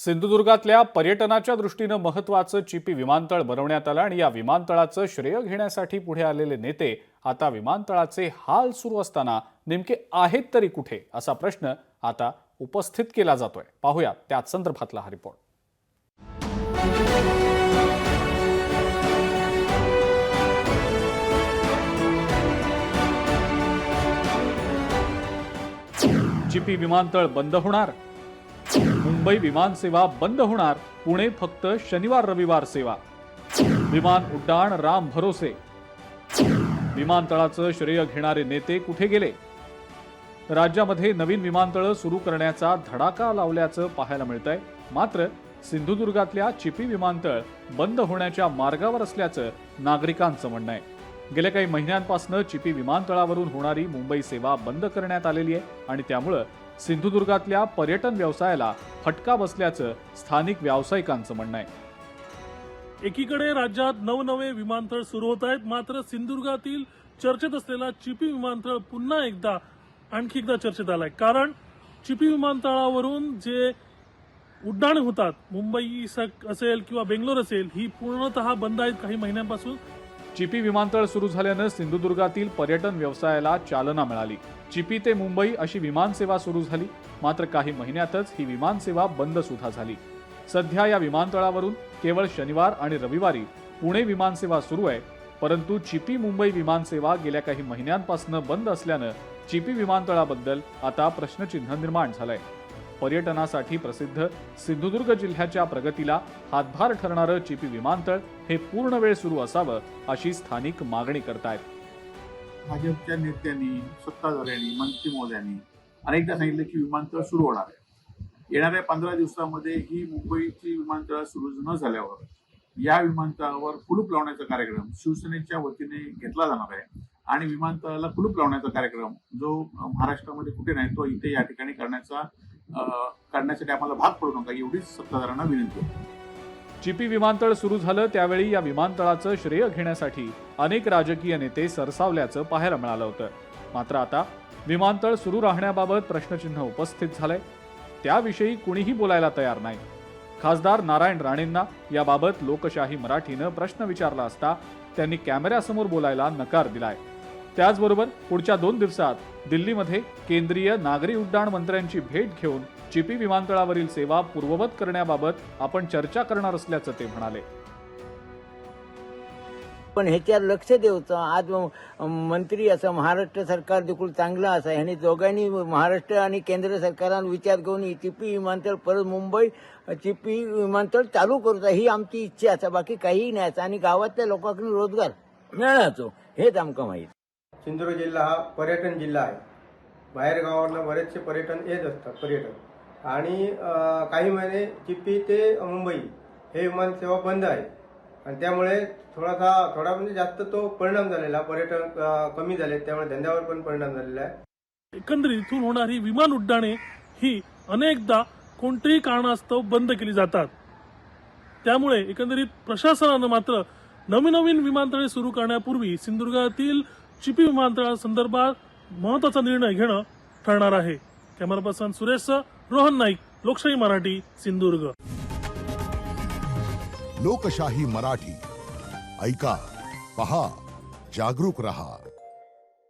सिंधुदुर्गातल्या पर्यटनाच्या दृष्टीनं महत्त्वाचं चिपी विमानतळ बनवण्यात आलं आणि या विमानतळाचं श्रेय घेण्यासाठी पुढे आलेले नेते आता विमानतळाचे हाल सुरू असताना नेमके आहेत तरी कुठे असा प्रश्न आता उपस्थित केला जातोय। पाहूया त्याच संदर्भातला हा रिपोर्ट। चिपी विमानतळ बंद होणार, मुंबई विमान सेवा बंद होणार, पुणे फक्त शनिवार रविवार सेवा, विमान उड्डाण राम भरोसे, विमानतळाचं श्रेय घेणारे नेते कुठे गेले? राज्यामध्ये नवीन विमानतळ सुरू करण्याचा धडाका लावल्याचं पाहायला मिळतंय। मात्र सिंधुदुर्गातल्या चिपी विमानतळ बंद होण्याच्या मार्गावर असल्याचं नागरिकांचं म्हणणं आहे। गेल्या काही महिन्यांपासून चिपी विमानतळावरून होणारी मुंबई सेवा बंद करण्यात आलेली आहे आणि त्यामुळे सिंधुदुर्गातल्या पर्यटन व्यवसायाला फटका बसल्याचं स्थानिक व्यावसायिकांचं म्हणणं आहे। एकीकडे राज्यात नवनवे विमानतळ सुरू होत आहेत, मात्र सिंधुदुर्गातील चर्चेत असलेला चिपी विमानतळ पुन्हा आणखी एकदा चर्चेत आलाय। कारण चिपी विमानतळावरून जे उड्डाणे होतात, मुंबई असेल किंवा बेंगलोर असेल, ही पूर्णतः बंद आहेत काही महिन्यांपासून। चिपी विमानतळ सुरू झाल्यानं सिंधुदुर्गातील पर्यटन व्यवसायाला चालना मिळाली। चिपी ते मुंबई अशी विमानसेवा सुरू झाली, मात्र काही महिन्यातच ही विमानसेवा बंद सुद्धा झाली। सध्या या विमानतळावरून केवळ शनिवार आणि रविवारी पुणे विमानसेवा सुरू आहे, परंतु चिपी मुंबई विमानसेवा गेल्या काही महिन्यांपासून बंद असल्यानं चिपी विमानतळाबद्दल आता प्रश्नचिन्ह निर्माण झालंय। पर्यटनासाठी प्रसिद्ध सिंधुदुर्ग जिल्ह्याच्या प्रगतीला हातभार ठरणारं चिपी विमानतळ हे पूर्ण वेळ सुरू असावं अशी स्थानिक मागणी करतायत। भाजपच्या नेत्यांनी, सत्ताधाऱ्यांनी, मंत्री महोदयांनी अनेकदा सांगितलं की विमानतळ सुरू होणार आहे। येणाऱ्या 15 दिवसांमध्ये ही मुंबईची विमानतळ सुरू न झाल्यावर या विमानतळावर कुलूप लावण्याचा कार्यक्रम शिवसेनेच्या वतीने घेतला जाणार आहे आणि विमानतळाला कुलूप लावण्याचा कार्यक्रम जो महाराष्ट्रामध्ये कुठे नाही तो इथे या ठिकाणी करण्यासाठी आम्हाला भाग पडू नका एवढीच सत्ताधाऱ्यांना विनंती आहे। चिपी विमानतळ सुरू झालं त्यावेळी या विमानतळाचं श्रेय घेण्यासाठी अनेक राजकीय नेते सरसावल्याचं पाहायला मिळालं होतं। मात्र आता विमानतळ सुरू राहण्याबाबत प्रश्नचिन्ह उपस्थित झालंय, त्याविषयी कुणीही बोलायला तयार नाही। खासदार नारायण राणेंना याबाबत लोकशाही मराठीनं प्रश्न विचारला असता त्यांनी कॅमेऱ्यासमोर बोलायला नकार दिलाय। त्याचबरोबर पुढच्या 2 दिवसात दिल्लीमध्ये केंद्रीय नागरी उड्डाण मंत्र्यांची भेट घेऊन चिपी विमानतळावरील सेवा पूर्ववत करण्याबाबत आपण चर्चा करणार असल्याचं ते म्हणाले। पण ह्याच्यावर लक्ष द्यायचं। आज मंत्री असं महाराष्ट्र सरकार देखील चांगलं असं ह्याने दोघांनी महाराष्ट्र आणि केंद्र सरकारांना विचार घेऊन चिपी विमानतळ परत मुंबई चिपी विमानतळ चालू करूचा ही आमची इच्छा आहे, बाकी काहीही नाही। आणि गावातल्या लोकांना रोजगार मिळायचो हेच आमका माहीत। सिंधुदुर्ग जिल्हा हा पर्यटन जिल्हा आहे। बाहेर गावांना बरेचसे पर्यटन येत असतात पर्यटन आणि काही महिने चिपी ते मुंबई हे विमानसेवा बंद आहे आणि त्यामुळे थोडा म्हणजे जास्त तो परिणाम झालेला, पर्यटन कमी झाले, त्यामुळे धंद्यावर पण परिणाम झालेला आहे। एकंदरीत इथून होणारी विमान उड्डाणे ही अनेकदा कोणत्याही कारणास्तव बंद केली जातात। त्यामुळे एकंदरीत प्रशासनानं मात्र नवीन विमानतळे सुरू करण्यापूर्वी सिंधुदुर्गातील चिपी विमानतळासंदर्भात महत्त्वाचा निर्णय घेणं ठरणार आहे। कॅमेरा पर्सन सुरेश रोहन नाईक, लोकशाही मराठी, सिंधुदुर्ग। लोकशाही मराठी ऐका, पहा, जागरूक रहा।